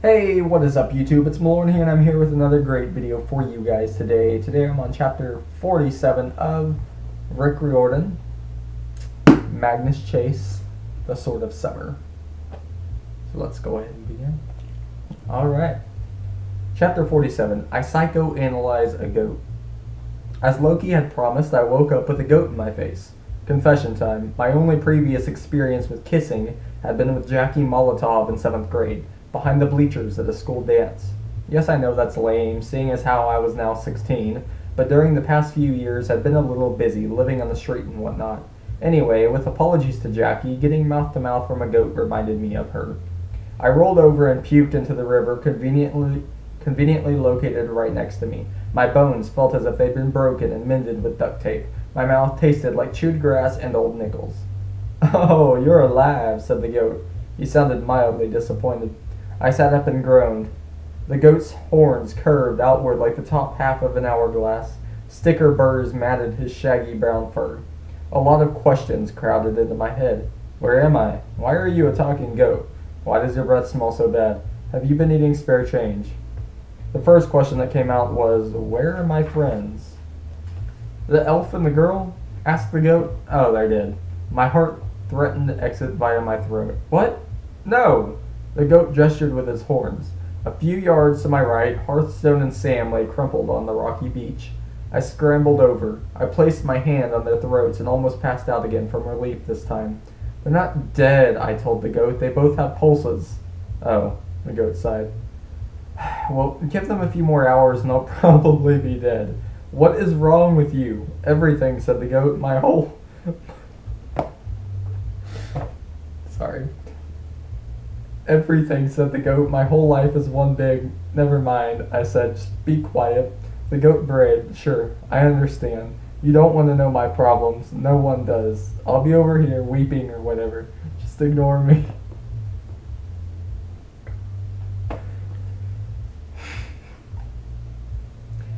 Hey, what is up YouTube? It's Malone here and I'm here with another great video for you guys today. Today I'm on chapter 47 of Riordan, Magnus Chase, The Sword of Summer. So let's go ahead and begin. Alright. Chapter 47, I psychoanalyze a goat. As Loki had promised, I woke up with a goat in my face. Confession time. My only previous experience with kissing had been with Jackie Molotov in 7th grade. Behind the bleachers at a school dance. Yes, I know that's lame, seeing as how I was now 16, but during the past few years I'd been a little busy, living on the street and whatnot. Anyway, with apologies to Jackie, getting mouth-to-mouth from a goat reminded me of her. I rolled over and puked into the river conveniently located right next to me. My bones felt as if they'd been broken and mended with duct tape. My mouth tasted like chewed grass and old nickels. "Oh, you're alive," said the goat. He sounded mildly disappointed. I sat up and groaned. The goat's horns curved outward like the top half of an hourglass. Sticker burrs matted his shaggy brown fur. A lot of questions crowded into my head. Where am I? Why are you a talking goat? Why does your breath smell so bad? Have you been eating spare change? The first question that came out was, where are my friends? The elf and the girl? Asked the goat. Oh, they're dead. My heart threatened to exit via my throat. What? No! The goat gestured with his horns. A few yards to my right, Hearthstone and Sam lay crumpled on the rocky beach. I scrambled over. I placed my hand on their throats and almost passed out again from relief this time. They're not dead, I told the goat. They both have pulses. Oh, the goat sighed. Well, give them a few more hours and they'll probably be dead. What is wrong with you? Everything, said the goat. My whole... Sorry. Everything, said the goat. My whole life is one big... Never mind, I said. Just be quiet. The goat brayed. Sure, I understand. You don't want to know my problems. No one does. I'll be over here weeping or whatever. Just ignore me.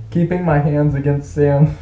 Keeping my hands against Sam's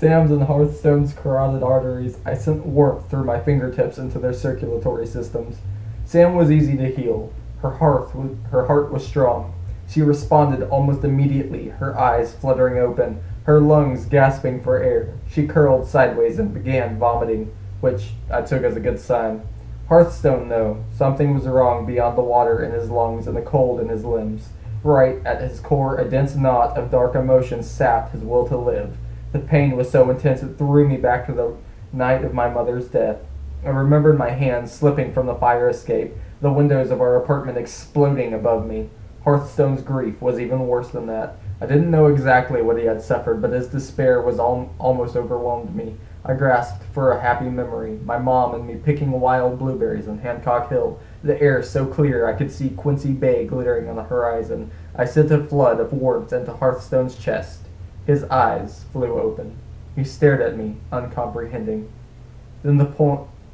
and Hearthstone's carotid arteries, I sent warmth through my fingertips into their circulatory systems. Sam was easy to heal. Her heart was strong. She responded almost immediately, her eyes fluttering open, her lungs gasping for air. She curled sideways and began vomiting, which I took as a good sign. Hearthstone, though, something was wrong beyond the water in his lungs and the cold in his limbs. Right at his core, a dense knot of dark emotions sapped his will to live. The pain was so intense it threw me back to the night of my mother's death. I remembered my hands slipping from the fire escape, the windows of our apartment exploding above me. Hearthstone's grief was even worse than that. I didn't know exactly what he had suffered, but his despair was almost overwhelmed me. I grasped for a happy memory, my mom and me picking wild blueberries on Hancock Hill, the air so clear I could see Quincy Bay glittering on the horizon. I sent a flood of warmth into Hearthstone's chest. His eyes flew open. He stared at me, uncomprehending.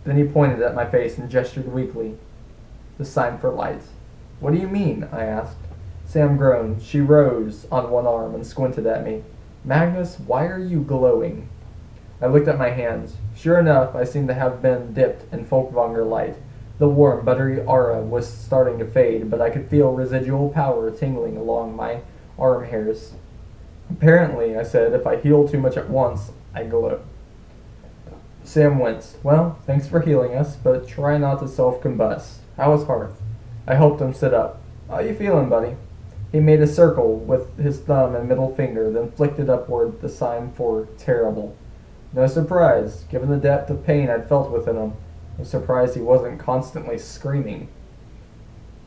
Then he pointed at my face and gestured weakly. The sign for light. What do you mean? I asked. Sam groaned. She rose on one arm and squinted at me. Magnus, why are you glowing? I looked at my hands. Sure enough, I seemed to have been dipped in Folkvanger light. The warm, buttery aura was starting to fade, but I could feel residual power tingling along my arm hairs. Apparently, I said, if I heal too much at once, I glow. Sam winced. Well, thanks for healing us, but try not to self-combust. How is Hearth? I helped him sit up. How you feeling, buddy? He made a circle with his thumb and middle finger, then flicked it upward, the sign for terrible. No surprise, given the depth of pain I'd felt within him. No surprise he wasn't constantly screaming.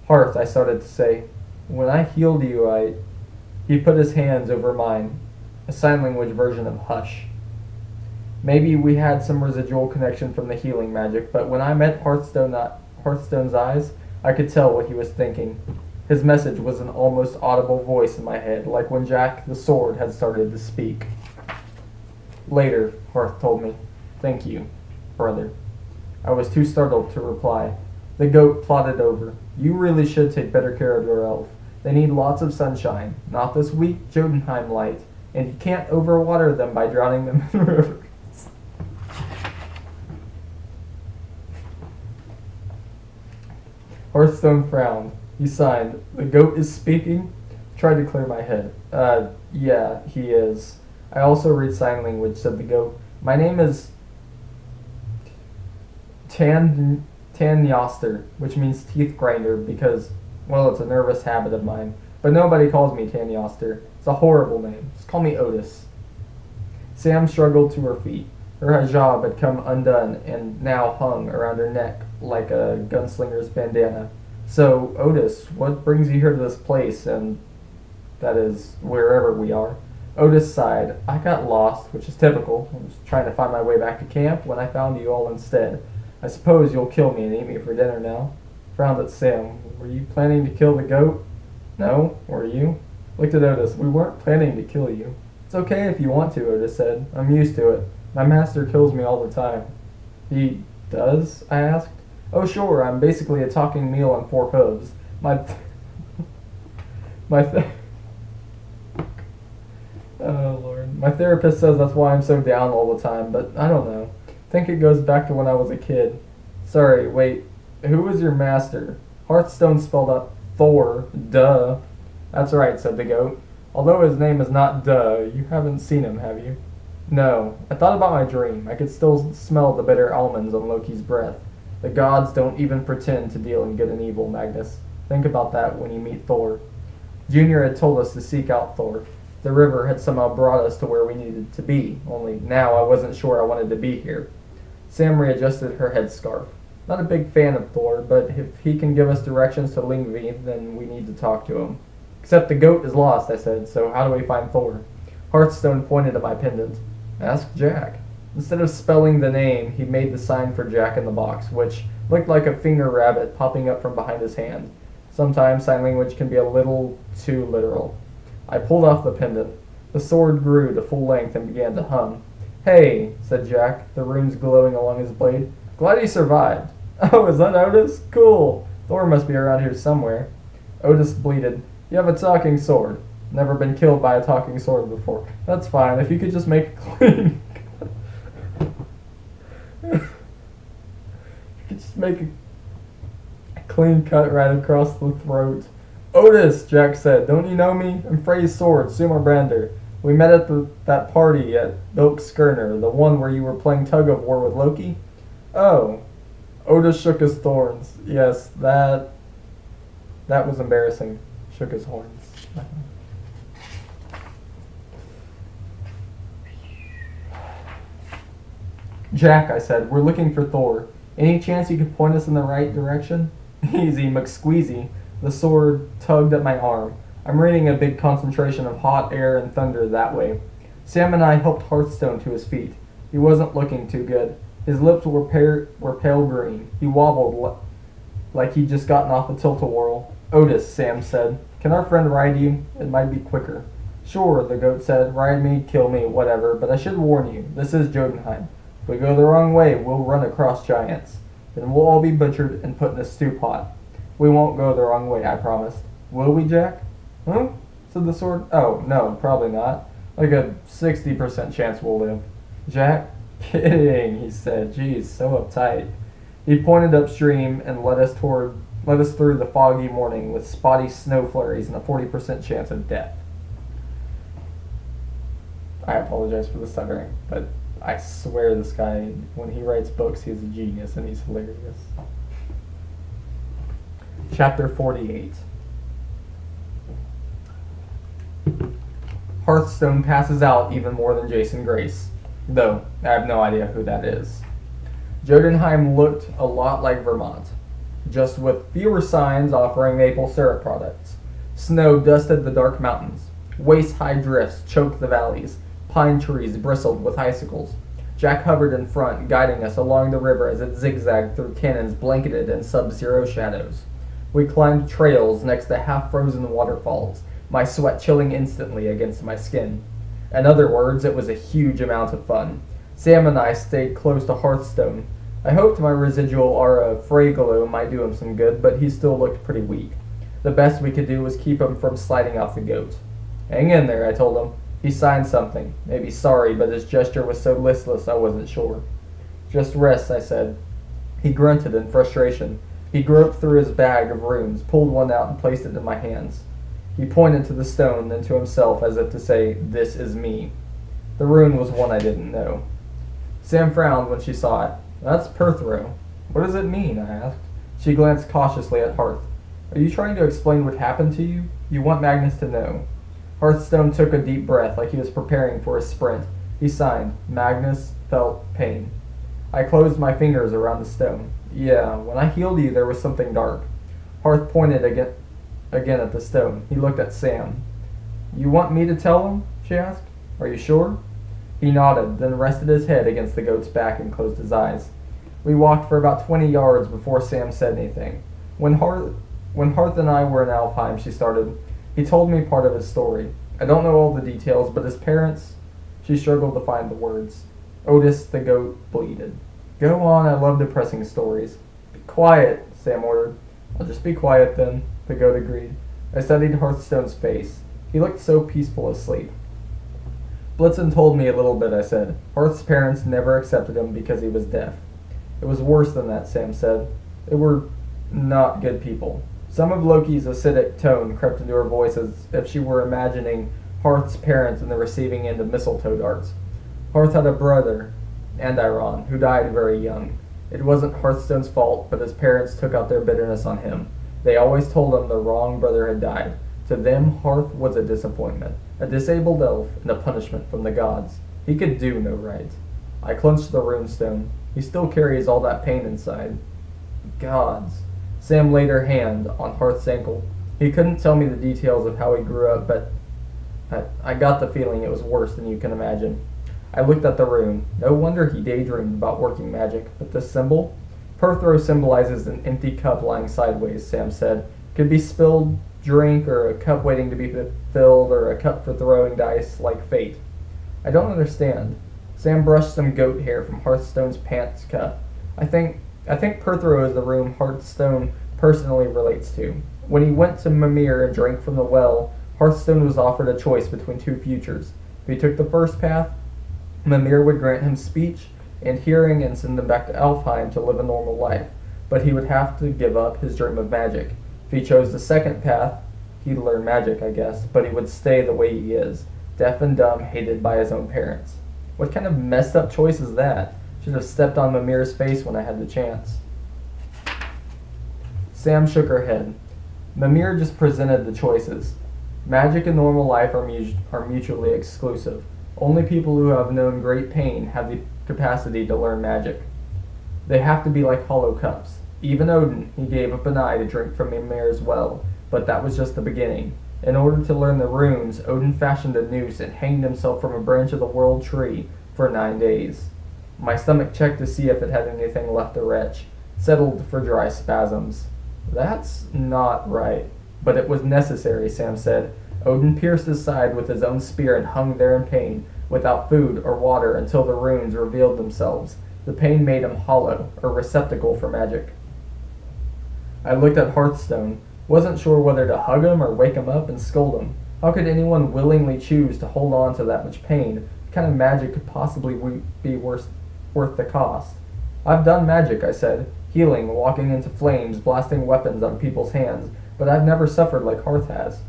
Hearth, I started to say. When I healed you, He put his hands over mine, a sign language version of hush. Maybe we had some residual connection from the healing magic, but when I met Hearthstone's eyes, I could tell what he was thinking. His message was an almost audible voice in my head, like when Jack the Sword had started to speak. Later, Hearth told me. Thank you, brother. I was too startled to reply. The goat plodded over. You really should take better care of your elf. They need lots of sunshine, not this weak Jotunheim light, and you can't overwater them by drowning them in the river. Hearthstone frowned. He signed. The goat is speaking? Tried to clear my head. Yeah, he is. I also read sign language, said the goat. My name is Tanyaster, which means teeth grinder because, well, it's a nervous habit of mine. But nobody calls me Tanyaster. It's a horrible name. Just call me Otis. Sam struggled to her feet. Her hijab had come undone and now hung around her neck like a gunslinger's bandana. So, Otis, what brings you here to this place, and that is, wherever we are? Otis sighed. I got lost, which is typical. I was trying to find my way back to camp when I found you all instead. I suppose you'll kill me and eat me for dinner now. Frowned at Sam. Were you planning to kill the goat? No, were you? Looked at Otis. We weren't planning to kill you. It's okay if you want to, Otis said. I'm used to it. My master kills me all the time. He does? I asked. Oh, sure, I'm basically a talking meal on four hooves. Oh, Lord. My therapist says that's why I'm so down all the time, but I don't know. I think it goes back to when I was a kid. Sorry, wait. Who was your master? Hearthstone spelled out Thor. Duh. That's right, said the goat. Although his name is not Duh, you haven't seen him, have you? No. I thought about my dream. I could still smell the bitter almonds on Loki's breath. The gods don't even pretend to deal in good and evil, Magnus. Think about that when you meet Thor. Junior had told us to seek out Thor. The river had somehow brought us to where we needed to be, only now I wasn't sure I wanted to be here. Sam readjusted her headscarf. Not a big fan of Thor, but if he can give us directions to Xlviii, then we need to talk to him. Except the goat is lost, I said, so how do we find Thor? Hearthstone pointed at my pendant. Ask Jack. Instead of spelling the name, he made the sign for Jack in the box, which looked like a finger rabbit popping up from behind his hand. Sometimes sign language can be a little too literal. I pulled off the pendant. The sword grew to full length and began to hum. Hey, said Jack, the runes glowing along his blade. Glad he survived. Oh, is that Otis? Cool. Thor must be around here somewhere. Otis bleated. You have a talking sword. Never been killed by a talking sword before. That's fine, if you could just make it clean. Just make a clean cut right across the throat. Otis, Jack said, don't you know me? I'm Frey's sword, Sumer Brander. We met at that party at Bilk Skirner, the one where you were playing tug of war with Loki. Oh. Otis shook his thorns. Yes, that was embarrassing. Shook his horns. Jack, I said, we're looking for Thor. Any chance you could point us in the right direction? Easy, McSqueezy. The sword tugged at my arm. I'm reading a big concentration of hot air and thunder that way. Sam and I helped Hearthstone to his feet. He wasn't looking too good. His lips were pale green. He wobbled like he'd just gotten off a tilt-a-whirl. Otis, Sam said, can our friend ride you? It might be quicker. Sure, the goat said. Ride me, kill me, whatever, but I should warn you, this is Jotunheim. If we go the wrong way, we'll run across giants. Then we'll all be butchered and put in a stew pot. We won't go the wrong way, I promised. Will we, Jack? Huh? Said the sword. Oh, no, probably not. Like a 60% chance we'll live. Jack? Kidding, he said. Geez, so uptight. He pointed upstream and led us through the foggy morning with spotty snow flurries and a 40% chance of death. I apologize for the stuttering, but I swear this guy, when he writes books, he's a genius and he's hilarious. Chapter 48. Hearthstone passes out even more than Jason Grace, though I have no idea who that is. Jotunheim looked a lot like Vermont, just with fewer signs offering maple syrup products. Snow dusted the dark mountains. Waist-high drifts choked the valleys. Pine trees bristled with icicles. Jack hovered in front, guiding us along the river as it zigzagged through canyons blanketed in sub-zero shadows. We climbed trails next to half-frozen waterfalls, my sweat chilling instantly against my skin. In other words, it was a huge amount of fun. Sam and I stayed close to Hearthstone. I hoped my residual aura of Frey glow might do him some good, but he still looked pretty weak. The best we could do was keep him from sliding off the goat. Hang in there, I told him. He signed something. Maybe sorry, but his gesture was so listless I wasn't sure. Just rest, I said. He grunted in frustration. He groped through his bag of runes, pulled one out, and placed it in my hands. He pointed to the stone, then to himself, as if to say, "This is me." The rune was one I didn't know. Sam frowned when she saw it. "That's Perthro." "What does it mean?" I asked. She glanced cautiously at Hearth. "Are you trying to explain what happened to you? You want Magnus to know." Hearthstone took a deep breath, like he was preparing for a sprint. He signed. Magnus felt pain. I closed my fingers around the stone. "Yeah, when I healed you, there was something dark." Hearth pointed again at the stone. He looked at Sam. "You want me to tell him?" she asked. "Are you sure?" He nodded, then rested his head against the goat's back and closed his eyes. We walked for about 20 yards before Sam said anything. When Hearth and I were in Alfheim, she started, he told me part of his story. I don't know all the details, but his parents... She struggled to find the words. Otis, the goat, bleated. "Go on, I love depressing stories." "Be quiet," Sam ordered. "I'll just be quiet then," the goat agreed. I studied Hearthstone's face. He looked so peaceful asleep. "Blitzen told me a little bit," I said. "Hearth's parents never accepted him because he was deaf." "It was worse than that," Sam said. "They were not good people." Some of Loki's acidic tone crept into her voice as if she were imagining Hearth's parents in the receiving end of mistletoe darts. Hearth had a brother, Andiron, who died very young. It wasn't Hearthstone's fault, but his parents took out their bitterness on him. They always told him the wrong brother had died. To them, Hearth was a disappointment, a disabled elf, and a punishment from the gods. He could do no right. I clenched the runestone. He still carries all that pain inside. Gods. Sam laid her hand on Hearth's ankle. He couldn't tell me the details of how he grew up, but I got the feeling it was worse than you can imagine. I looked at the rune. No wonder he daydreamed about working magic. But this symbol? Perthro symbolizes an empty cup lying sideways, Sam said. Could be spilled drink, or a cup waiting to be filled, or a cup for throwing dice, like fate. I don't understand. Sam brushed some goat hair from Hearthstone's pants cuff. I think Perthro is the rune Hearthstone personally relates to. When he went to Mimir and drank from the well, Hearthstone was offered a choice between two futures. If he took the first path, Mimir would grant him speech and hearing and send him back to Alfheim to live a normal life, but he would have to give up his dream of magic. If he chose the second path, he'd learn magic, I guess, but he would stay the way he is, deaf and dumb, hated by his own parents. What kind of messed up choice is that? Should have stepped on Mimir's face when I had the chance. Sam shook her head. Mimir just presented the choices. Magic and normal life are mutually exclusive. Only people who have known great pain have the capacity to learn magic. They have to be like hollow cups. Even Odin, he gave up an eye to drink from Mimir's well, but that was just the beginning. In order to learn the runes, Odin fashioned a noose and hanged himself from a branch of the world tree for 9 days. My stomach checked to see if it had anything left to retch, settled for dry spasms. That's not right. But it was necessary, Sam said. Odin pierced his side with his own spear and hung there in pain, without food or water, until the runes revealed themselves. The pain made him hollow, a receptacle for magic. I looked at Hearthstone, wasn't sure whether to hug him or wake him up and scold him. How could anyone willingly choose to hold on to that much pain? What kind of magic could possibly be worth the cost? "I've done magic," I said, healing, walking into flames, blasting weapons on people's hands, but I've never suffered like Hearth has.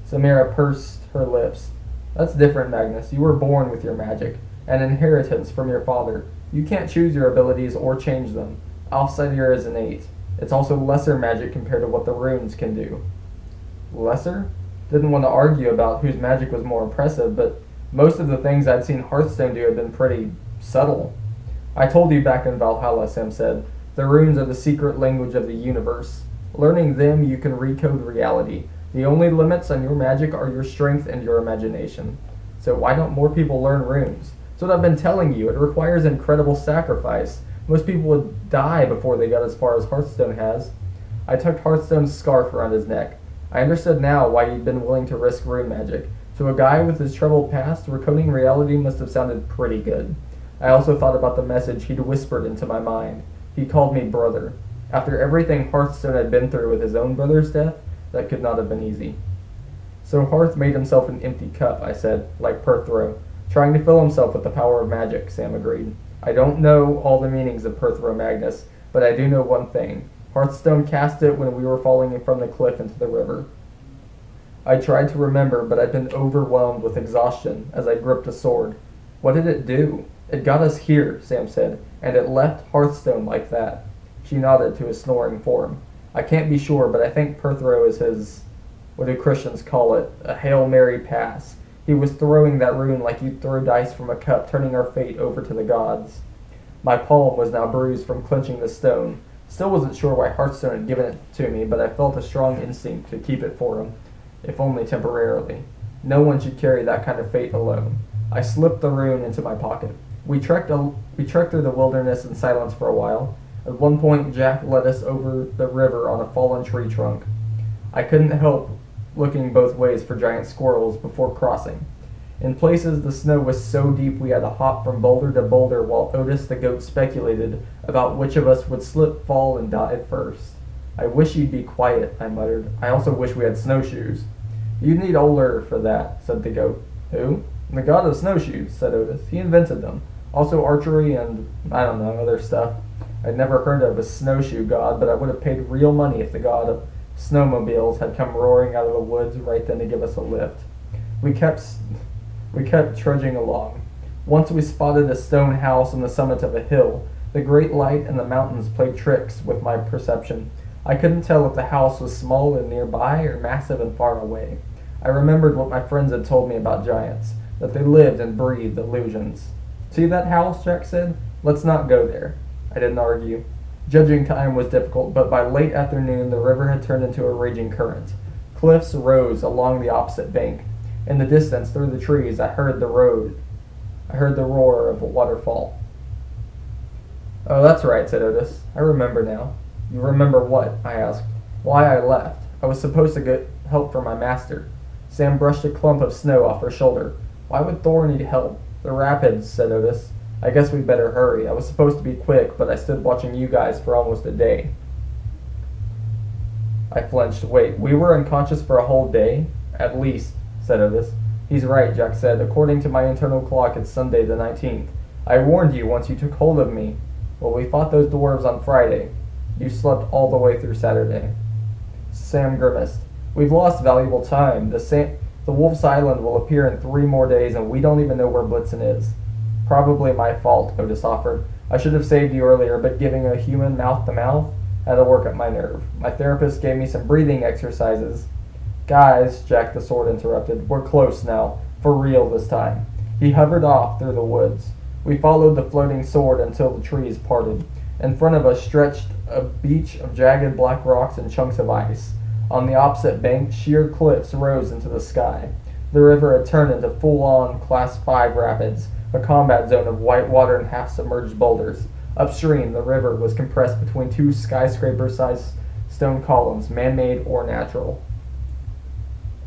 Samira pursed her lips. "That's different, Magnus. You were born with your magic, an inheritance from your father. You can't choose your abilities or change them. Alfsidir is innate. It's also lesser magic compared to what the runes can do." Lesser? Didn't want to argue about whose magic was more impressive, but most of the things I'd seen Hearthstone do had been pretty subtle. "I told you back in Valhalla," Sam said. "The runes are the secret language of the universe. Learning them, you can recode reality. The only limits on your magic are your strength and your imagination. So why don't more people learn runes? That's what I've been telling you. It requires incredible sacrifice. Most people would die before they got as far as Hearthstone has." I tucked Hearthstone's scarf around his neck. I understood now why he'd been willing to risk rune magic. To a guy with his troubled past, recoding reality must have sounded pretty good. I also thought about the message he'd whispered into my mind. He called me brother. After everything Hearthstone had been through with his own brother's death, that could not have been easy. "So Hearth made himself an empty cup," I said, like Perthro. "Trying to fill himself with the power of magic," Sam agreed. "I don't know all the meanings of Perthro Magnus, but I do know one thing. Hearthstone cast it when we were falling from the cliff into the river. I tried to remember, but I'd been overwhelmed with exhaustion as I gripped a sword. What did it do? It got us here, Sam said, and it left Hearthstone like that. She nodded to his snoring form. I can't be sure, but I think Perthro is his, what do Christians call it, a Hail Mary pass. He was throwing that rune like you'd throw dice from a cup, turning our fate over to the gods. My palm was now bruised from clenching the stone. Still wasn't sure why Hearthstone had given it to me, but I felt a strong instinct to keep it for him, if only temporarily. No one should carry that kind of fate alone. I slipped the rune into my pocket. We trekked through the wilderness in silence for a while. At one point, Jack led us over the river on a fallen tree trunk. I couldn't help looking both ways for giant squirrels before crossing. In places, the snow was so deep we had to hop from boulder to boulder while Otis the goat speculated about which of us would slip, fall, and die first. I wish you'd be quiet, I muttered. I also wish we had snowshoes. You'd need Oler for that, said the goat. Who? The god of snowshoes, said Otis. He invented them. Also archery and, I don't know, other stuff. I'd never heard of a snowshoe god, but I would have paid real money if the god of snowmobiles had come roaring out of the woods right then to give us a lift. We kept trudging along. Once we spotted a stone house on the summit of a hill. The great light and the mountains played tricks with my perception. I couldn't tell if the house was small and nearby or massive and far away. I remembered what my friends had told me about giants, that they lived and breathed illusions. See that house, Jack said? Let's not go there. I didn't argue. Judging time was difficult, but by late afternoon the river had turned into a raging current. Cliffs rose along the opposite bank. In the distance, through the trees, I heard the roar of a waterfall. Oh, that's right, said Otis. I remember now. You remember what? I asked. Why I left. I was supposed to get help for my master. Sam brushed a clump of snow off her shoulder. Why would Thor need help? The rapids, said Otis. I guess we'd better hurry. I was supposed to be quick, but I stood watching you guys for almost a day. I flinched. Wait, we were unconscious for a whole day? At least, said Otis. He's right, Jack said. According to my internal clock, it's Sunday the 19th. I warned you once you took hold of me. Well, we fought those dwarves on Friday. You slept all the way through Saturday. Sam grimaced. We've lost valuable time. The Wolf's Island will appear in 3 more days, and we don't even know where Blitzen is. Probably my fault, Otis offered. I should have saved you earlier, but giving a human mouth-to-mouth had to work up my nerve. My therapist gave me some breathing exercises. Guys, Jack the Sword interrupted, we're close now. For real this time. He hovered off through the woods. We followed the floating sword until the trees parted. In front of us stretched a beach of jagged black rocks and chunks of ice. On the opposite bank, sheer cliffs rose into the sky. The river had turned into full-on Class 5 rapids, a combat zone of white water and half-submerged boulders. Upstream, the river was compressed between 2 skyscraper-sized stone columns, man-made or natural.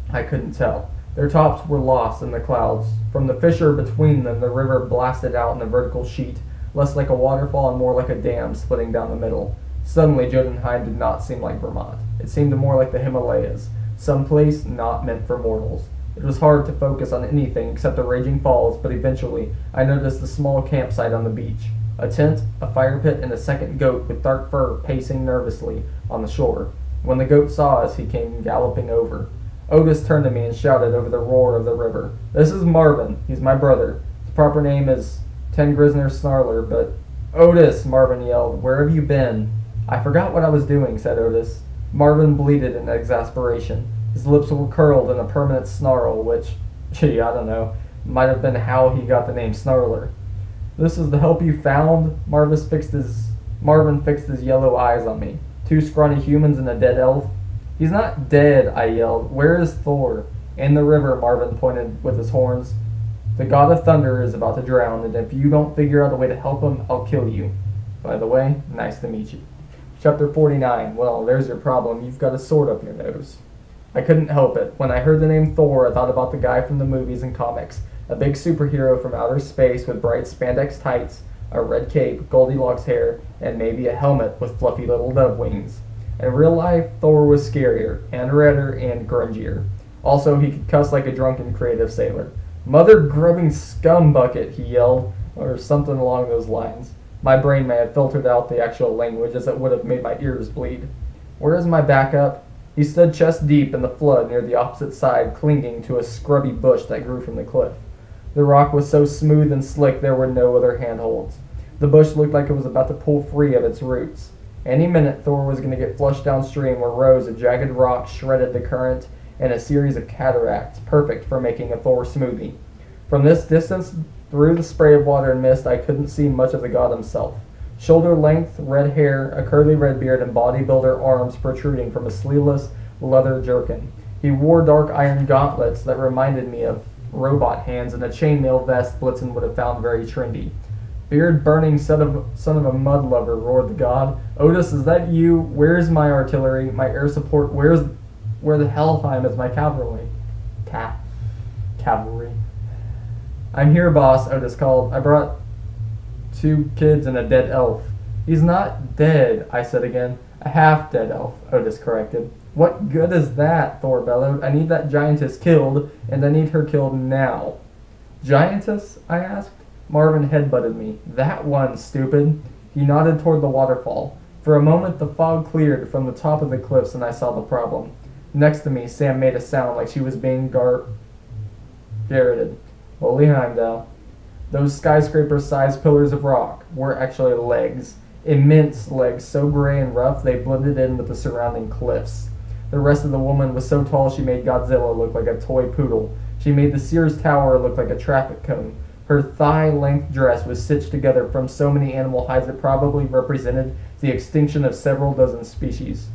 I couldn't tell. Their tops were lost in the clouds. From the fissure between them, the river blasted out in a vertical sheet, less like a waterfall and more like a dam splitting down the middle. Suddenly, Jotunheim did not seem like Vermont. It seemed more like the Himalayas, some place not meant for mortals. It was hard to focus on anything except the raging falls, but eventually I noticed a small campsite on the beach. A tent, a fire pit, and a second goat with dark fur pacing nervously on the shore. When the goat saw us, he came galloping over. Otis turned to me and shouted over the roar of the river. This is Marvin. He's my brother. His proper name is Tengrisner Snarler, but... Otis, Marvin yelled. Where have you been? I forgot what I was doing, said Otis. Marvin bleated in exasperation. His lips were curled in a permanent snarl, which, gee, I don't know, might have been how he got the name Snarler. This is the help you found? Marvin fixed his yellow eyes on me. 2 scrawny humans and a dead elf? He's not dead, I yelled. Where is Thor? In the river, Marvin pointed with his horns. The god of thunder is about to drown, and if you don't figure out a way to help him, I'll kill you. By the way, nice to meet you. Chapter 49. Well, there's your problem. You've got a sword up your nose. I couldn't help it. When I heard the name Thor, I thought about the guy from the movies and comics. A big superhero from outer space with bright spandex tights, a red cape, Goldilocks hair, and maybe a helmet with fluffy little dove wings. In real life, Thor was scarier, and redder, and grungier. Also, he could cuss like a drunken creative sailor. Mother-grubbing scumbucket, he yelled, or something along those lines. My brain may have filtered out the actual language as it would have made my ears bleed. Where is my backup? He stood chest deep in the flood near the opposite side, clinging to a scrubby bush that grew from the cliff. The rock was so smooth and slick there were no other handholds. The bush looked like it was about to pull free of its roots. Any minute Thor was going to get flushed downstream where rows of jagged rocks shredded the current in a series of cataracts, perfect for making a Thor smoothie. From this distance, through the spray of water and mist, I couldn't see much of the god himself. Shoulder-length, red hair, a curly red beard, and bodybuilder arms protruding from a sleeveless leather jerkin. He wore dark iron gauntlets that reminded me of robot hands and a chainmail vest Blitzen would have found very trendy. Beard-burning son of a mud lover, roared the god. Otis, is that you? Where's my artillery, my air support? Where the Helheim is my cavalry? Cavalry. I'm here, boss, Otis called. I brought 2 kids and a dead elf. He's not dead, I said again. A half-dead elf, Otis corrected. What good is that? Thor bellowed. I need that giantess killed, and I need her killed now. Giantess? I asked. Marvin headbutted me. That one, stupid. He nodded toward the waterfall. For a moment the fog cleared from the top of the cliffs and I saw the problem. Next to me, Sam made a sound like she was being garroted. Holy Heimdall. Those skyscraper-sized pillars of rock were actually legs. Immense legs, so gray and rough they blended in with the surrounding cliffs. The rest of the woman was so tall she made Godzilla look like a toy poodle. She made the Sears Tower look like a traffic cone. Her thigh-length dress was stitched together from so many animal hides it probably represented the extinction of several dozen species.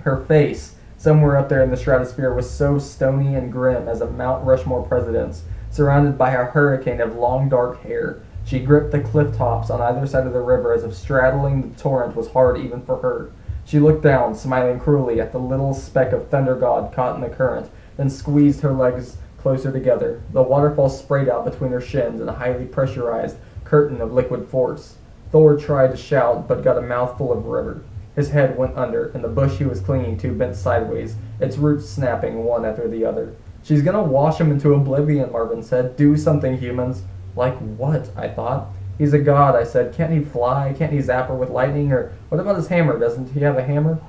Her face, somewhere up there in the stratosphere, was so stony and grim as a Mount Rushmore president's, surrounded by a hurricane of long dark hair. She gripped the cliff tops on either side of the river as if straddling the torrent was hard even for her. She looked down, smiling cruelly at the little speck of thunder god caught in the current, then squeezed her legs closer together. The waterfall sprayed out between her shins in a highly pressurized curtain of liquid force. Thor tried to shout, but got a mouthful of river. His head went under, and the bush he was clinging to bent sideways, its roots snapping one after the other. She's gonna wash him into oblivion, Marvin said. Do something, humans. Like what? I thought. He's a god, I said. Can't he fly? Can't he zap her with lightning? Or what about his hammer? Doesn't he have a hammer?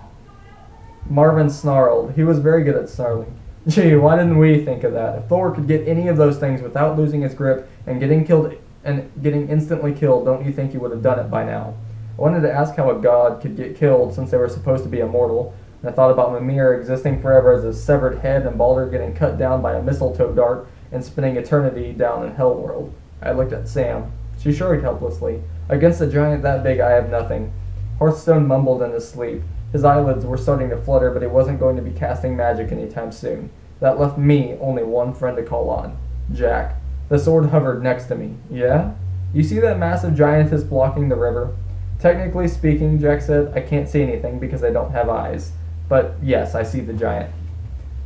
Marvin snarled. He was very good at snarling. Gee, why didn't we think of that? If Thor could get any of those things without losing his grip and getting instantly killed, don't you think he would have done it by now? I wanted to ask how a god could get killed since they were supposed to be immortal, and I thought about Mimir existing forever as a severed head and Baldur getting cut down by a mistletoe dart and spending eternity down in Hellworld. I looked at Sam. She shrugged helplessly. Against a giant that big, I have nothing. Hearthstone mumbled in his sleep. His eyelids were starting to flutter, but he wasn't going to be casting magic anytime soon. That left me only one friend to call on. Jack. The sword hovered next to me. Yeah? You see that massive giantess blocking the river? Technically speaking, Jack said, I can't see anything because I don't have eyes. But yes, I see the giant.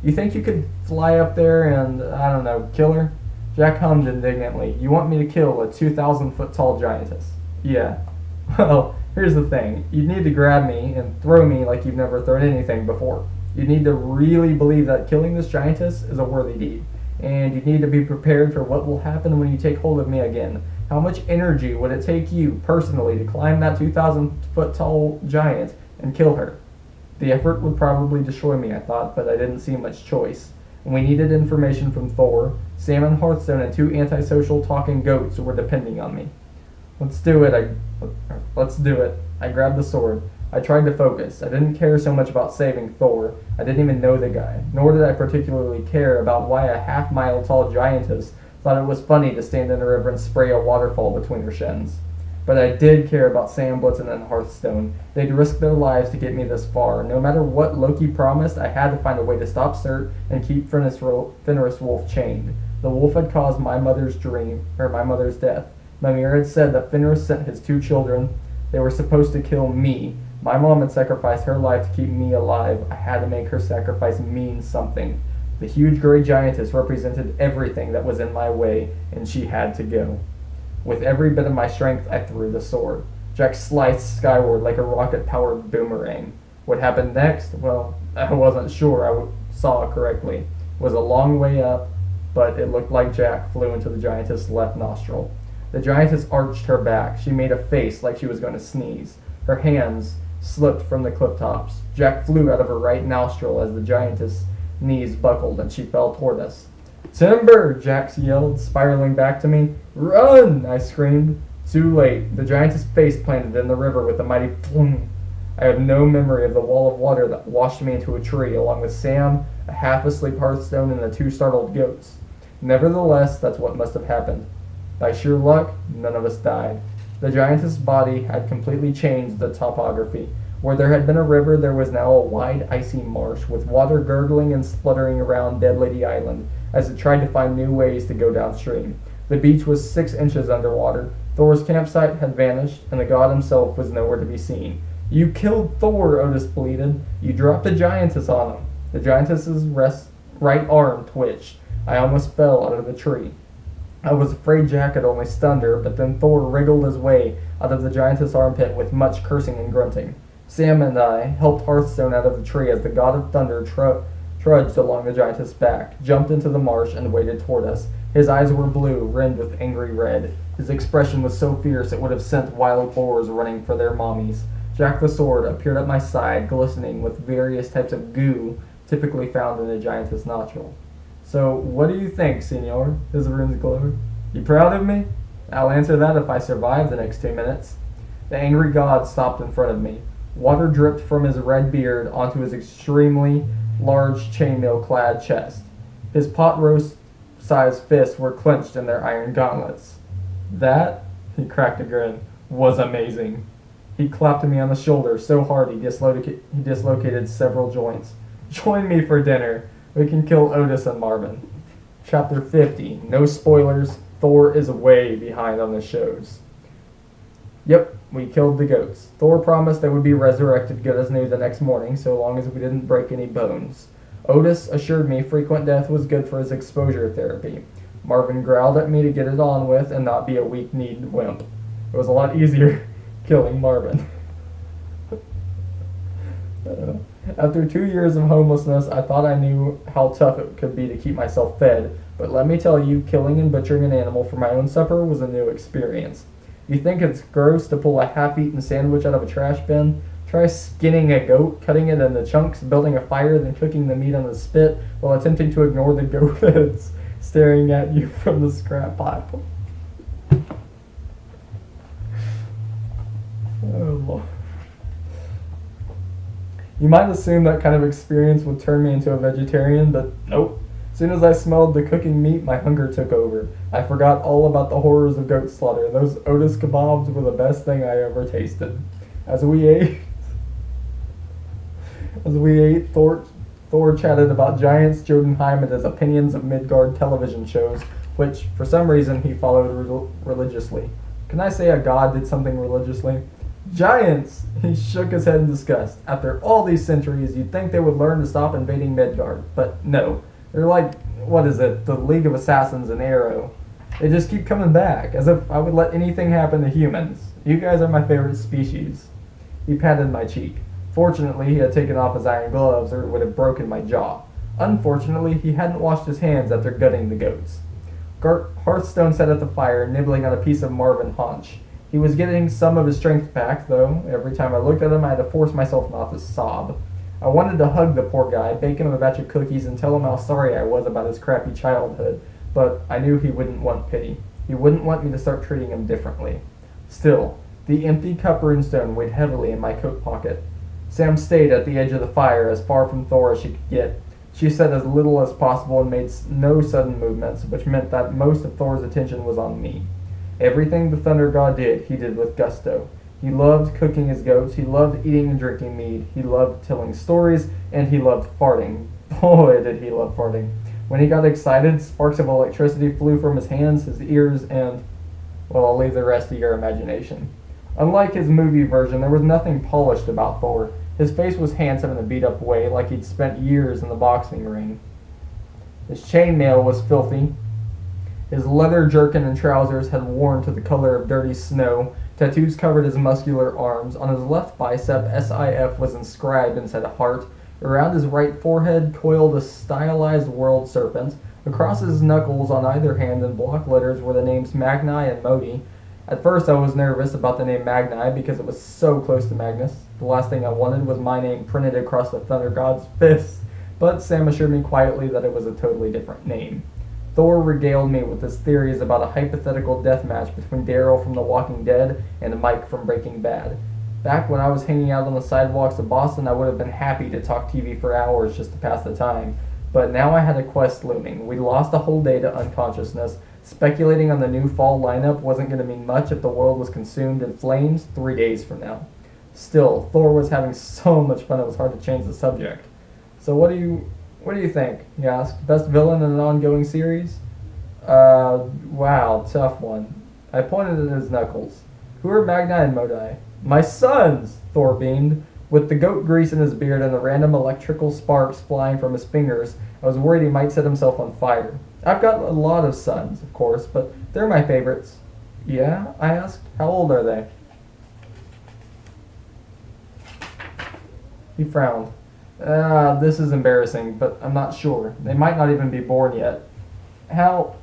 You think you could fly up there and, I don't know, kill her? Jack hummed indignantly. You want me to kill a 2,000-foot tall giantess? Yeah. Well, here's the thing. You'd need to grab me and throw me like you've never thrown anything before. You'd need to really believe that killing this giantess is a worthy deed. And you'd need to be prepared for what will happen when you take hold of me again. How much energy would it take you, personally, to climb that 2,000-foot tall giant and kill her? The effort would probably destroy me, I thought, but I didn't see much choice. And we needed information from Thor, Sam and Hearthstone, and 2 antisocial talking goats who were depending on me. Let's do it. I grabbed the sword. I tried to focus. I didn't care so much about saving Thor. I didn't even know the guy. Nor did I particularly care about why a half-mile tall giantess thought it was funny to stand in a river and spray a waterfall between her shins. But I did care about Sam, Blitzen, and Hearthstone. They'd risked their lives to get me this far. No matter what Loki promised, I had to find a way to stop Surt and keep Fenris Wolf chained. The wolf had caused my mother's death. Mimir had said that Fenris sent his 2 children. They were supposed to kill me. My mom had sacrificed her life to keep me alive. I had to make her sacrifice mean something. The huge gray giantess represented everything that was in my way, and she had to go. With every bit of my strength, I threw the sword. Jack sliced skyward like a rocket-powered boomerang. What happened next? Well, I wasn't sure I saw correctly. It was a long way up, but it looked like Jack flew into the giantess' left nostril. The giantess arched her back. She made a face like she was going to sneeze. Her hands slipped from the cliff tops. Jack flew out of her right nostril as the giantess' knees buckled and she fell toward us. "Timber!" Jack yelled, spiraling back to me. "Run!" I screamed. Too late. The giantess face planted in the river with a mighty floom. I have no memory of the wall of water that washed me into a tree, along with Sam, a half-asleep Hearthstone, and the two startled goats. Nevertheless, that's what must have happened. By sheer luck, none of us died. The giantess' body had completely changed the topography. Where there had been a river, there was now a wide, icy marsh, with water gurgling and spluttering around Dead Lady Island as it tried to find new ways to go downstream. The beach was 6 inches underwater. Thor's campsite had vanished, and the god himself was nowhere to be seen. "You killed Thor," Otis bleated. "You dropped the giantess on him." The giantess's right arm twitched. I almost fell out of the tree. I was afraid Jack had only stunned her, but then Thor wriggled his way out of the giantess' armpit with much cursing and grunting. Sam and I helped Hearthstone out of the tree as the god of thunder trudged along the giantess' back, jumped into the marsh, and waded toward us. His eyes were blue, rimmed with angry red. His expression was so fierce it would have sent wild boars running for their mommies. Jack the Sword appeared at my side, glistening with various types of goo typically found in a giantess nostril. "So, what do you think, senor?" His runes glowed. "You proud of me?" "I'll answer that if I survive the next 2 minutes." The angry god stopped in front of me. Water dripped from his red beard onto his extremely large chainmail-clad chest. His pot-roast-sized fists were clenched in their iron gauntlets. "That," he cracked a grin, "was amazing." He clapped me on the shoulder so hard he dislocated several joints. "Join me for dinner. We can kill Otis and Marvin." Chapter 50. No spoilers. Thor is way behind on the shows. Yep, we killed the goats. Thor promised they would be resurrected good as new the next morning, so long as we didn't break any bones. Otis assured me frequent death was good for his exposure therapy. Marvin growled at me to get it on with and not be a weak-kneed wimp. It was a lot easier killing Marvin. After 2 years of homelessness, I thought I knew how tough it could be to keep myself fed, but let me tell you, killing and butchering an animal for my own supper was a new experience. You think it's gross to pull a half-eaten sandwich out of a trash bin? Try skinning a goat, cutting it into chunks, building a fire, then cooking the meat on the spit while attempting to ignore the goat that's staring at you from the scrap pile. Oh, Lord. You might assume that kind of experience would turn me into a vegetarian, but nope. As soon as I smelled the cooking meat, my hunger took over. I forgot all about the horrors of goat slaughter. Those Otis kebabs were the best thing I ever tasted. As we ate, Thor chatted about giants, Jotunheim, and his opinions of Midgard television shows, which, for some reason, he followed religiously. Can I say a god did something religiously? Giants! He shook his head in disgust. After all these centuries, you'd think they would learn to stop invading Midgard. But no. They're like, the League of Assassins and Arrow. They just keep coming back, as if I would let anything happen to humans. You guys are my favorite species. He patted my cheek. Fortunately, he had taken off his iron gloves, or it would have broken my jaw. Unfortunately, he hadn't washed his hands after gutting the goats. Hearthstone sat at the fire, nibbling on a piece of Marvin haunch. He was getting some of his strength back, though. Every time I looked at him, I had to force myself not to sob. I wanted to hug the poor guy, bake him a batch of cookies, and tell him how sorry I was about his crappy childhood, but I knew he wouldn't want pity. He wouldn't want me to start treating him differently. Still, the empty cup runestone weighed heavily in my coat pocket. Sam stayed at the edge of the fire, as far from Thor as she could get. She said as little as possible and made no sudden movements, which meant that most of Thor's attention was on me. Everything the Thunder God did, he did with gusto. He loved cooking his goats, he loved eating and drinking mead, he loved telling stories, and he loved farting. Boy, did he love farting. When he got excited, sparks of electricity flew from his hands, his ears, and, well, I'll leave the rest to your imagination. Unlike his movie version, there was nothing polished about Thor. His face was handsome in a beat-up way, like he'd spent years in the boxing ring. His chainmail was filthy. His leather jerkin and trousers had worn to the color of dirty snow. Tattoos covered his muscular arms. On his left bicep, SIF was inscribed inside a heart. Around his right forehead coiled a stylized world serpent. Across his knuckles on either hand in block letters were the names Magni and Modi. At first I was nervous about the name Magni because it was so close to Magnus. The last thing I wanted was my name printed across the Thunder God's fist, but Sam assured me quietly that it was a totally different name. Thor regaled me with his theories about a hypothetical death match between Daryl from The Walking Dead and Mike from Breaking Bad. Back when I was hanging out on the sidewalks of Boston, I would have been happy to talk TV for hours just to pass the time. But now I had a quest looming. We'd lost a whole day to unconsciousness. Speculating on the new fall lineup wasn't going to mean much if the world was consumed in flames 3 days from now. Still, Thor was having so much fun it was hard to change the subject. So what do you think? He asked. Best villain in an ongoing series? Wow, tough one. I pointed at his knuckles. Who are Magni and Modi? My sons! Thor beamed. With the goat grease in his beard and the random electrical sparks flying from his fingers, I was worried he might set himself on fire. I've got a lot of sons, of course, but they're my favorites. Yeah? I asked. How old are they? He frowned. This is embarrassing, but I'm not sure. They might not even be born yet. How?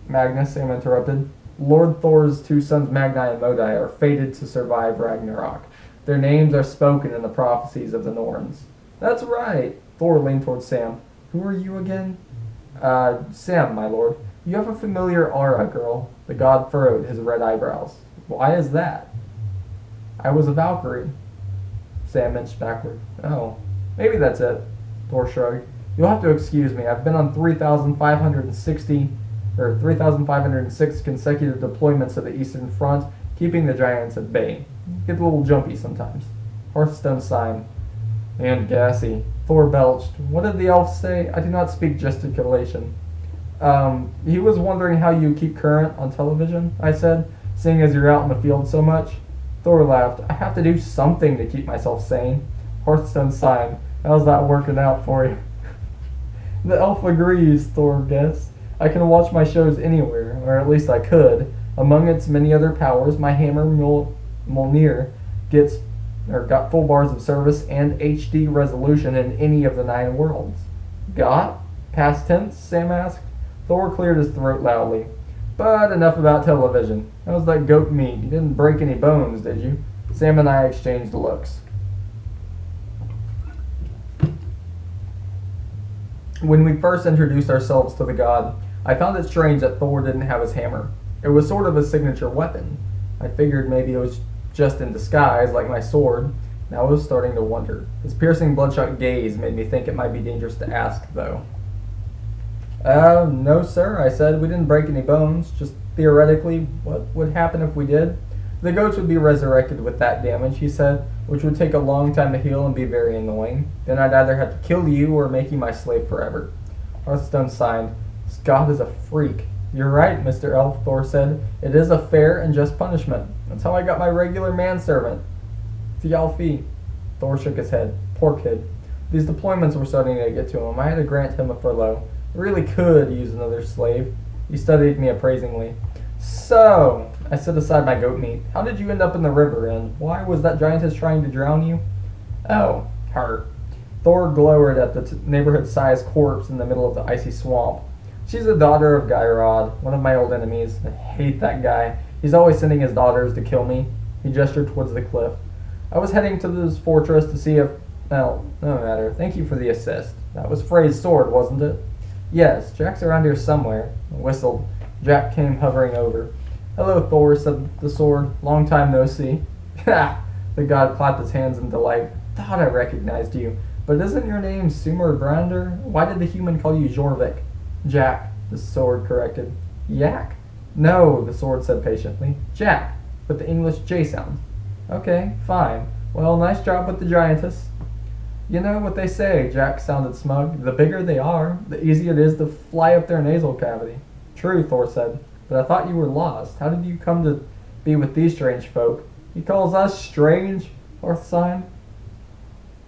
Magnus, Sam interrupted. Lord Thor's two sons Magni and Modi are fated to survive Ragnarok. Their names are spoken in the prophecies of the Norns. That's right. Thor leaned towards Sam. Who are you again? Sam, my lord. You have a familiar aura, girl. The god furrowed his red eyebrows. Why is that? I was a Valkyrie. Sam inched backward. Oh, maybe that's it. Thor shrugged. You'll have to excuse me. I've been on 3,506 consecutive deployments to the Eastern Front, keeping the giants at bay. Get a little jumpy sometimes. Hearthstone sighed. And gassy. Thor belched. What did the elf say? I do not speak gesticulation. He was wondering how you keep current on television, I said, seeing as you're out in the field so much. Thor laughed. I have to do something to keep myself sane. Hearthstone sighed. How's that working out for you? The elf agrees, Thor guessed. I can watch my shows anywhere, or at least I could. Among its many other powers, my hammer Mjolnir got full bars of service and HD resolution in any of the 9 worlds. Got? Past tense? Sam asked. Thor cleared his throat loudly. But enough about television. How's that goat meat? You didn't break any bones, did you? Sam and I exchanged looks. When we first introduced ourselves to the god, I found it strange that Thor didn't have his hammer. It was sort of his signature weapon. I figured maybe it was just in disguise, like my sword. Now I was starting to wonder. His piercing bloodshot gaze made me think it might be dangerous to ask, though. No, sir, I said. We didn't break any bones. Just theoretically, what would happen if we did? The goats would be resurrected with that damage, he said, which would take a long time to heal and be very annoying. Then I'd either have to kill you or make you my slave forever. Hearthstone sighed. This god is a freak. You're right, Mr. Elf, Thor said. It is a fair and just punishment. That's how I got my regular manservant. Xlviii. Thor shook his head. Poor kid. These deployments were starting to get to him. I had to grant him a furlough. I really could use another slave. He studied me appraisingly. So, I set aside my goat meat. How did you end up in the river, and why was that giantess trying to drown you? Oh, her. Thor glowered at the neighborhood-sized corpse in the middle of the icy swamp. She's the daughter of Riordan, one of my old enemies. I hate that guy. He's always sending his daughters to kill me. He gestured towards the cliff. I was heading to this fortress to see if... Well, no matter. Thank you for the assist. That was Frey's sword, wasn't it? Yes, Jack's around here somewhere. I whistled. Jack came hovering over. Hello, Thor, said the sword. Long time no see. Ha! The god clapped his hands in delight. Thought I recognized you. But isn't your name Sumer Brander? Why did the human call you Jorvik? Jack, the sword corrected. Yak? No, the sword said patiently. Jack, with the English J sound. Okay, fine. Well, nice job with the giantess. You know what they say, Jack sounded smug. The bigger they are, the easier it is to fly up their nasal cavity. True, Thor said. But I thought you were lost. How did you come to be with these strange folk? He calls us strange, Thor sighed.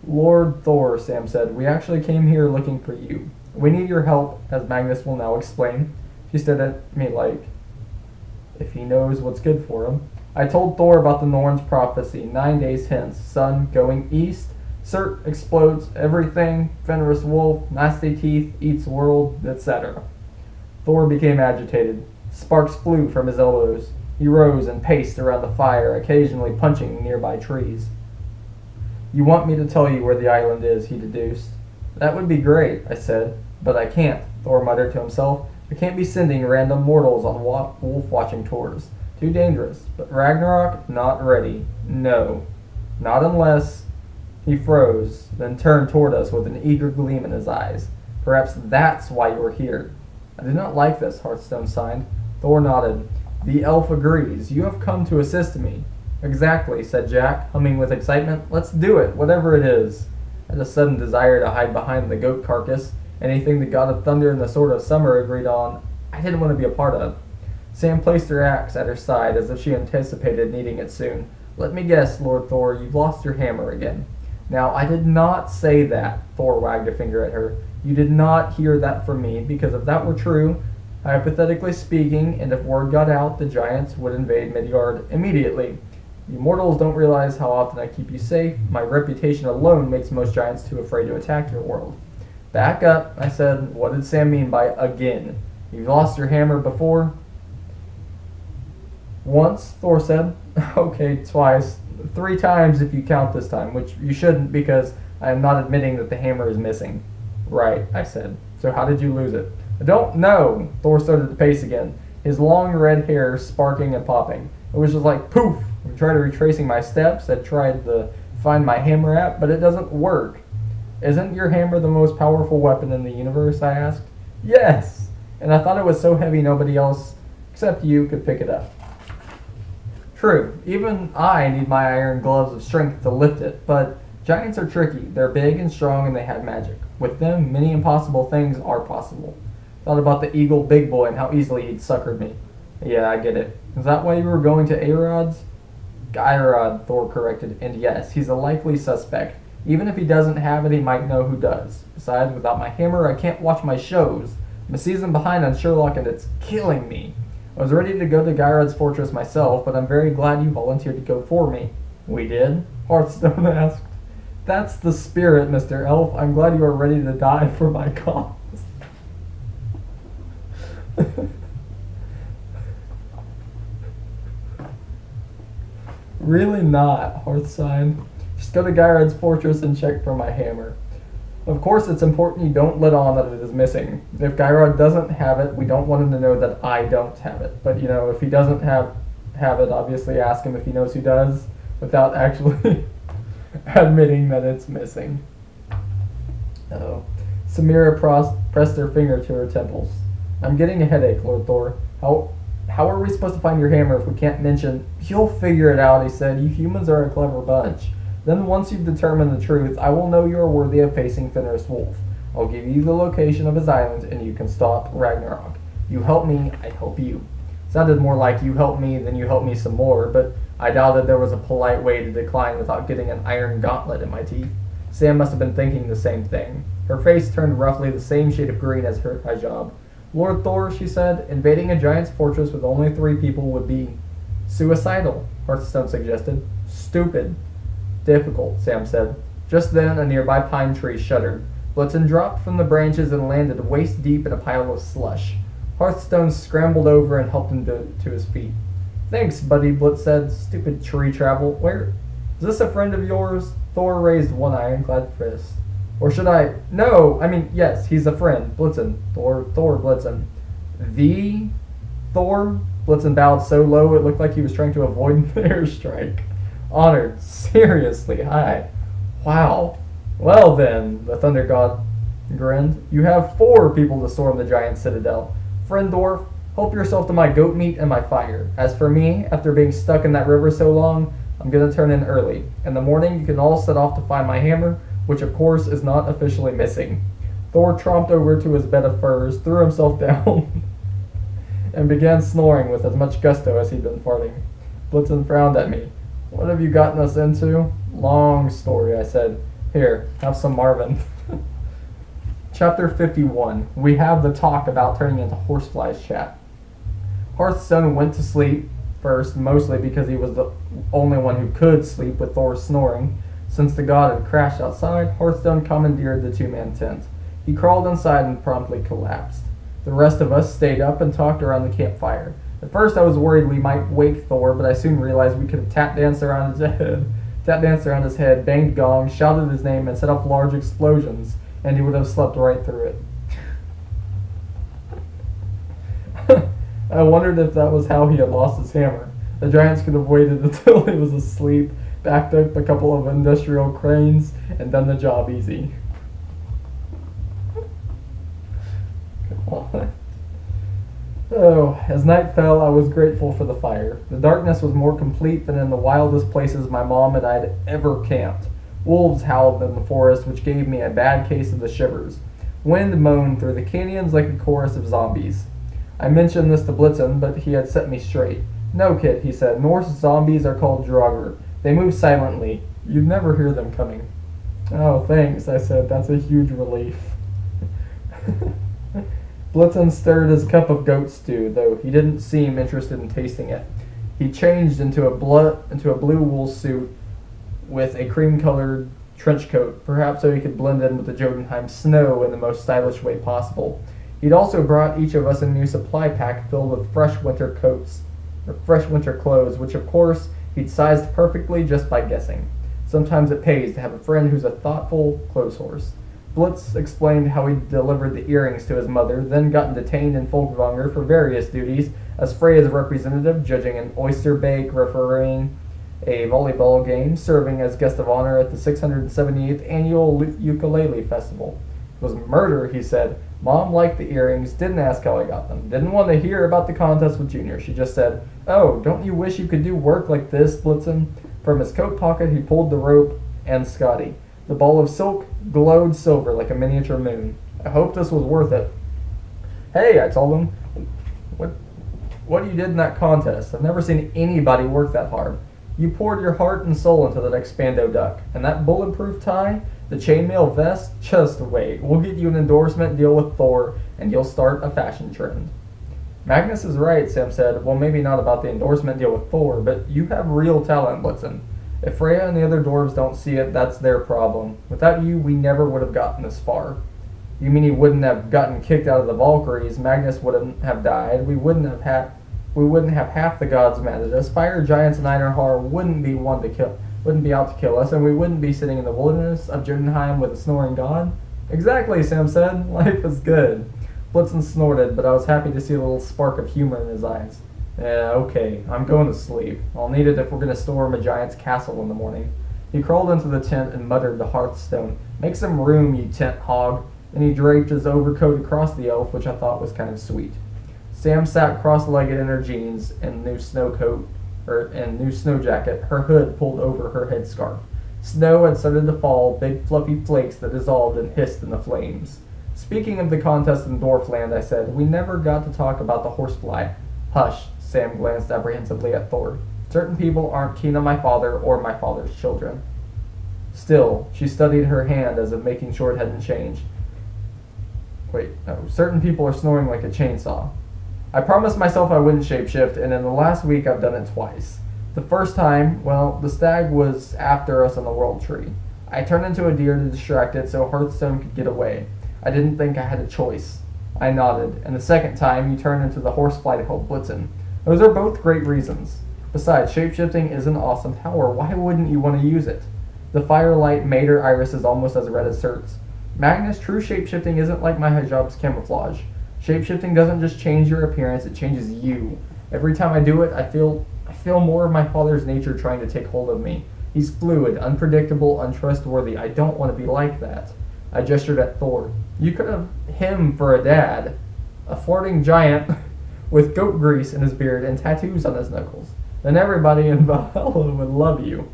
Lord Thor, Sam said. We actually came here looking for you. We need your help, as Magnus will now explain. She stared at me like, if he knows what's good for him. I told Thor about the Norn's prophecy, 9 days hence. Sun going east. Surt explodes everything. Fenris wolf, nasty teeth, eats world, etc. Thor became agitated. Sparks flew from his elbows. He rose and paced around the fire, occasionally punching nearby trees. You want me to tell you where the island is, he deduced. That would be great, I said. But I can't, Thor muttered to himself. I can't be sending random mortals on wolf-watching tours. Too dangerous. But Ragnarok, not ready. No. Not unless... He froze, then turned toward us with an eager gleam in his eyes. Perhaps that's why you're here. I do not like this, Hearthstone signed. Thor nodded. The elf agrees. You have come to assist me. Exactly, said Jack, humming with excitement. Let's do it, whatever it is. I had a sudden desire to hide behind the goat carcass. Anything the god of thunder and the sword of summer agreed on, I didn't want to be a part of. Sam placed her axe at her side as if she anticipated needing it soon. Let me guess, Lord Thor, you've lost your hammer again. Now, I did not say that, Thor wagged a finger at her. You did not hear that from me, because if that were true, hypothetically speaking, and if word got out, the giants would invade Midgard immediately. You mortals don't realize how often I keep you safe. My reputation alone makes most giants too afraid to attack your world. Back up, I said. What did Sam mean by again? You've lost your hammer before? Once, Thor said. Okay, twice. 3 times if you count this time, which you shouldn't because I am not admitting that the hammer is missing. Right, I said. So how did you lose it? I don't know. Thor started to pace again, his long red hair sparking and popping. It was just like poof. I tried retracing my steps. I tried to find my hammer app, but it doesn't work. Isn't your hammer the most powerful weapon in the universe? I asked. Yes, and I thought it was so heavy nobody else except you could pick it up. True, even I need my iron gloves of strength to lift it, but giants are tricky. They're big and strong and they have magic. With them, many impossible things are possible. Thought about the eagle big boy and how easily he'd suckered me. Yeah, I get it. Is that why you were going to Arod's? Gyrod, Thor corrected, and yes, he's a likely suspect. Even if he doesn't have it, he might know who does. Besides, without my hammer, I can't watch my shows. I'm a season behind on Sherlock and it's killing me. I was ready to go to Gyrod's fortress myself, but I'm very glad you volunteered to go for me. We did? Hearthstone asked. That's the spirit, Mr. Elf. I'm glad you are ready to die for my cause. Really not, Hearthstone. Just go to Gyrod's fortress and check for my hammer. Of course, it's important you don't let on that it is missing. If Gyrod doesn't have it, we don't want him to know that I don't have it. But, if he doesn't have it, obviously ask him if he knows who does, without actually admitting that it's missing. Oh. Samira pressed her finger to her temples. I'm getting a headache, Lord Thor. How are we supposed to find your hammer if we can't mention... You'll figure it out, he said. You humans are a clever bunch. Then once you've determined the truth, I will know you are worthy of facing Fenris Wolf. I'll give you the location of his island, and you can stop Ragnarok. You help me, I help you. Sounded more like you help me than you help me some more, but I doubted there was a polite way to decline without getting an iron gauntlet in my teeth. Sam must have been thinking the same thing. Her face turned roughly the same shade of green as her hijab. Lord Thor, she said, invading a giant's fortress with only 3 people would be suicidal, Hearthstone suggested. Stupid. Difficult, Sam said. Just then, a nearby pine tree shuddered. Blitzen dropped from the branches and landed waist deep in a pile of slush. Hearthstone scrambled over and helped him to his feet. Thanks, buddy, Blitz said. Stupid tree travel. Where? Is this a friend of yours? Thor raised one ironclad fist. Or should I? No, yes, he's a friend. Blitzen. Thor Blitzen. The Thor? Blitzen bowed so low it looked like he was trying to avoid an airstrike. Honored. Seriously, hi. Wow. Well then, the Thunder God grinned. You have 4 people to storm the giant citadel. Friendorf, help yourself to my goat meat and my fire. As for me, after being stuck in that river so long, I'm gonna turn in early. In the morning, you can all set off to find my hammer, which of course is not officially missing. Thor tromped over to his bed of furs, threw himself down, and began snoring with as much gusto as he'd been farting. Blitzen frowned at me. What have you gotten us into? Long story, I said. Here, have some Marvin. Chapter 51. We have the talk about turning into horseflies chat. Hearthstone went to sleep first, mostly because he was the only one who could sleep with Thor snoring. Since the god had crashed outside, Hearthstone commandeered the 2-man tent. He crawled inside and promptly collapsed. The rest of us stayed up and talked around the campfire. At first I was worried we might wake Thor, but I soon realized we could have tap danced around his head, banged gongs, shouted his name, and set off large explosions, and he would have slept right through it. I wondered if that was how he had lost his hammer. The giants could have waited until he was asleep, backed up a couple of industrial cranes, and done the job easy. Oh, as night fell, I was grateful for the fire. The darkness was more complete than in the wildest places my mom and I had ever camped. Wolves howled in the forest, which gave me a bad case of the shivers. Wind moaned through the canyons like a chorus of zombies. I mentioned this to Blitzen, but he had set me straight. No, kid, he said. Norse zombies are called Draugr. They move silently. You'd never hear them coming. Oh, thanks, I said. That's a huge relief. Blitzen stirred his cup of goat stew, though he didn't seem interested in tasting it. He changed into a blue wool suit with a cream-colored trench coat, perhaps so he could blend in with the Jotunheim snow in the most stylish way possible. He'd also brought each of us a new supply pack filled with fresh winter clothes, which of course he'd sized perfectly just by guessing. Sometimes it pays to have a friend who's a thoughtful clothes horse. Blitz explained how he delivered the earrings to his mother, then gotten detained in Folkvanger for various duties, as Freya's representative, judging an oyster bake, refereeing a volleyball game, serving as guest of honor at the 678th annual ukulele festival. It was murder, he said. Mom liked the earrings, didn't ask how I got them, didn't want to hear about the contest with Junior. She just said, "Oh, don't you wish you could do work like this, Blitzen?" From his coat pocket he pulled the rope and Scotty. The ball of silk glowed silver like a miniature moon. I hope this was worth it. Hey, I told him, what you did in that contest. I've never seen anybody work that hard. You poured your heart and soul into that Expando duck. And that bulletproof tie, the chainmail vest, just wait. We'll get you an endorsement deal with Thor, and you'll start a fashion trend. Magnus is right, Sam said. Well, maybe not about the endorsement deal with Thor, but you have real talent, Blitzen. If Freya and the other dwarves don't see it, that's their problem. Without you, we never would have gotten this far. You mean he wouldn't have gotten kicked out of the Valkyries, Magnus wouldn't have died, we wouldn't have half the gods mad at us, fire giants and Einarhar wouldn't be out to kill us, and we wouldn't be sitting in the wilderness of Jotunheim with a snoring god? Exactly, Sam said. Life is good. Blitzen snorted, but I was happy to see a little spark of humor in his eyes. Yeah, okay, I'm going to sleep. I'll need it if we're going to storm a giant's castle in the morning. He crawled into the tent and muttered to Hearthstone, "Make some room, you tent hog." And he draped his overcoat across the elf, which I thought was kind of sweet. Sam sat cross-legged in her jeans and new snow jacket, her hood pulled over her headscarf. Snow had started to fall, big fluffy flakes that dissolved and hissed in the flames. Speaking of the contest in Dwarfland, I said, we never got to talk about the horsefly. Hush, Sam glanced apprehensively at Thor. Certain people aren't keen on my father or my father's children. Still, she studied her hand as if making sure it hadn't changed. Certain people are snoring like a chainsaw. I promised myself I wouldn't shapeshift, and in the last week I've done it twice. The first time, the stag was after us on the World Tree. I turned into a deer to distract it so Hearthstone could get away. I didn't think I had a choice. I nodded, and the second time you turned into the horsefly to help Blitzen. Those are both great reasons. Besides, shapeshifting is an awesome power. Why wouldn't you want to use it? The firelight made her irises almost as red as hers. Magnus, true shapeshifting isn't like my hijab's camouflage. Shapeshifting doesn't just change your appearance, it changes you. Every time I do it, I feel more of my father's nature trying to take hold of me. He's fluid, unpredictable, untrustworthy. I don't want to be like that. I gestured at Thor. You could have him for a dad. A flirting giant with goat grease in his beard and tattoos on his knuckles. Then everybody in Valhalla would love you.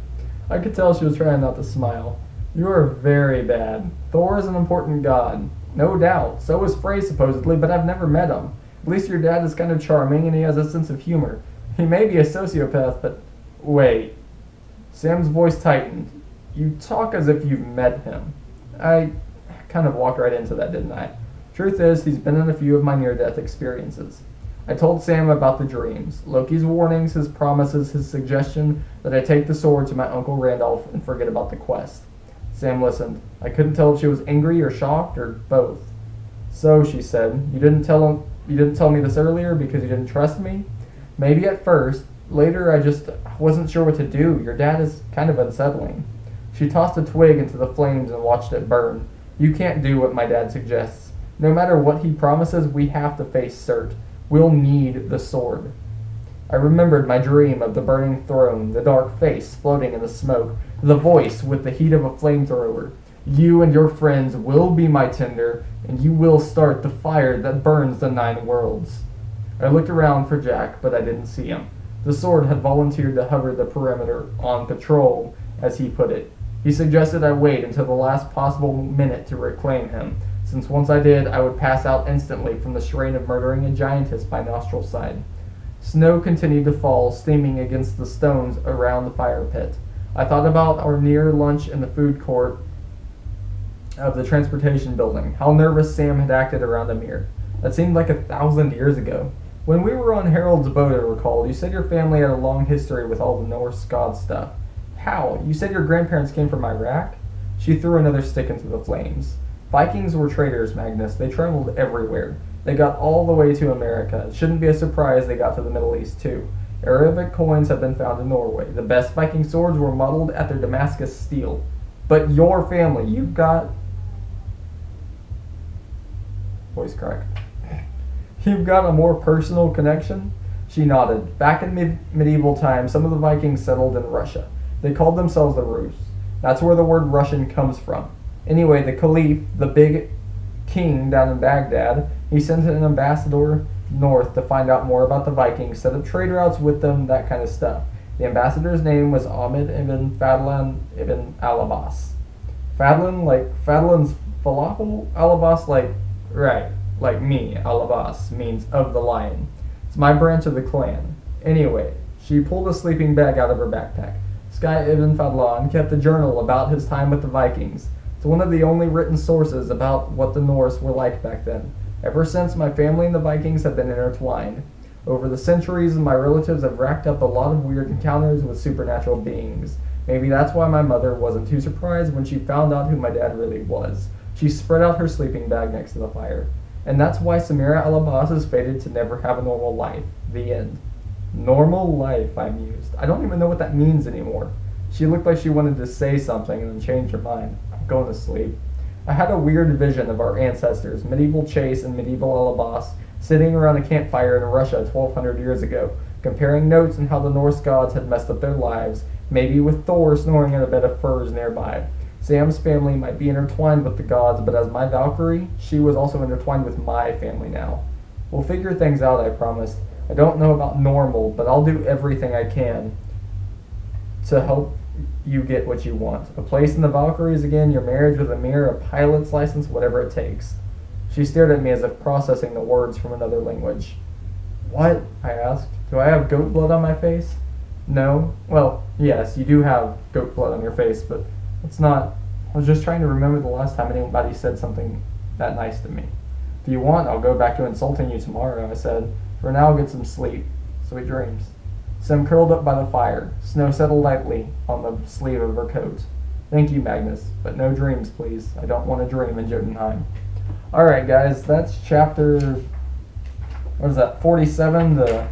I could tell she was trying not to smile. You are very bad. Thor is an important god. No doubt. So is Frey supposedly, but I've never met him. At least your dad is kind of charming and he has a sense of humor. He may be a sociopath, but... Wait. Sam's voice tightened. You talk as if you've met him. I kind of walked right into that, didn't I? Truth is, he's been in a few of my near-death experiences. I told Sam about the dreams, Loki's warnings, his promises, his suggestion that I take the sword to my Uncle Randolph and forget about the quest. Sam listened. I couldn't tell if she was angry or shocked or both. So, she said, you didn't tell me this earlier because you didn't trust me? Maybe at first. Later, I just wasn't sure what to do. Your dad is kind of unsettling. She tossed a twig into the flames and watched it burn. You can't do what my dad suggests. No matter what he promises, we have to face Cert. We'll need the sword. I remembered my dream of the burning throne, the dark face floating in the smoke, the voice with the heat of a flamethrower. You and your friends will be my tinder, and you will start the fire that burns the 9 worlds. I looked around for Jack, but I didn't see him. The sword had volunteered to hover the perimeter on patrol, as he put it. He suggested I wait until the last possible minute to reclaim him, since once I did, I would pass out instantly from the strain of murdering a giantess by nostril side. Snow continued to fall, steaming against the stones around the fire pit. I thought about our near lunch in the food court of the transportation building, how nervous Sam had acted around Amir. That seemed like 1,000 years ago. When we were on Harold's boat, I recalled, you said your family had a long history with all the Norse god stuff. How? You said your grandparents came from Iraq? She threw another stick into the flames. Vikings were traders, Magnus. They traveled everywhere. They got all the way to America. It shouldn't be a surprise they got to the Middle East, too. Arabic coins have been found in Norway. The best Viking swords were modeled after Damascus steel. But your family, you've got... Voice crack. You've got a more personal connection? She nodded. Back in medieval times, some of the Vikings settled in Russia. They called themselves the Rus. That's where the word Russian comes from. Anyway, the Caliph, the big king down in Baghdad, he sent an ambassador north to find out more about the Vikings, set up trade routes with them, that kind of stuff. The ambassador's name was Ahmed ibn Fadlan ibn al-Abbas. Fadlan, like Fadlan's falafel? Al-Abbas, like me. Al-Abbas means of the lion. It's my branch of the clan. Anyway, she pulled a sleeping bag out of her backpack. Sky ibn Fadlan kept a journal about his time with the Vikings. It's one of the only written sources about what the Norse were like back then. Ever since, my family and the Vikings have been intertwined. Over the centuries, my relatives have racked up a lot of weird encounters with supernatural beings. Maybe that's why my mother wasn't too surprised when she found out who my dad really was. She spread out her sleeping bag next to the fire. And that's why Samira Al-Abbas is fated to never have a normal life. The end. Normal life, I mused. I don't even know what that means anymore. She looked like she wanted to say something and then changed her mind. I'm going to sleep. I had a weird vision of our ancestors, medieval Chase and medieval Al-Abbas, sitting around a campfire in Russia 1,200 years ago, comparing notes on how the Norse gods had messed up their lives, maybe with Thor snoring in a bed of furs nearby. Sam's family might be intertwined with the gods, but as my Valkyrie, she was also intertwined with my family now. We'll figure things out, I promised. I don't know about normal, but I'll do everything I can to help you get what you want. A place in the Valkyries again, your marriage with Amir, a pilot's license, whatever it takes. She stared at me as if processing the words from another language. What? I asked. Do I have goat blood on my face? No. Well, yes, you do have goat blood on your face, but it's not... I was just trying to remember the last time anybody said something that nice to me. If you want, I'll go back to insulting you tomorrow, I said. For now, get some sleep. Sweet dreams. Sam curled up by the fire. Snow settled lightly on the sleeve of her coat. Thank you, Magnus, but no dreams, please. I don't want to dream in Jotunheim. Alright, guys, that's chapter... What is that? 47 to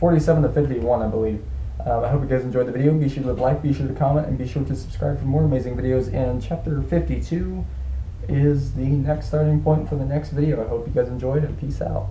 51, I believe. I hope you guys enjoyed the video. Be sure to like, be sure to comment, and be sure to subscribe for more amazing videos. And chapter 52 is the next starting point for the next video. I hope you guys enjoyed, and peace out.